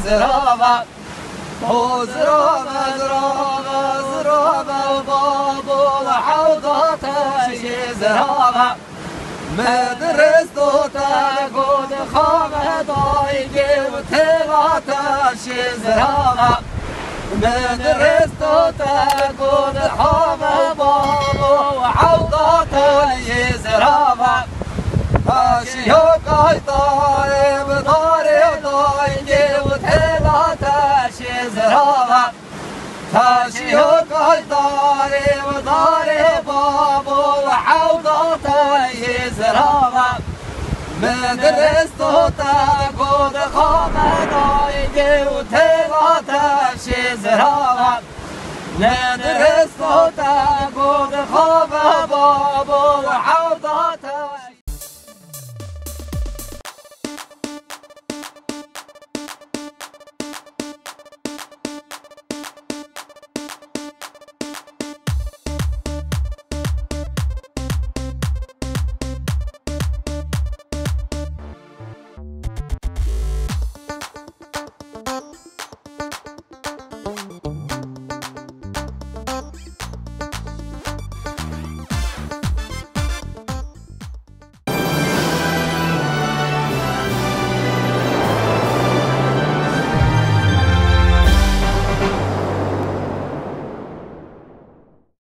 زرابة زرابة زرابة بابو الحوضة زرابة مدرسة تقود خامضايقي وتغاتا زرابة مدرسة تقود خامضايقي وحوضة زرابة هاشيوك طيب داري ضايقي وتغاتا زرابة هاشيوك داري بابو وحوضة زرابة مدرسة تقود خامضايقي وتغاتا زرابة مدرسة تقود خامضايقي وحوضة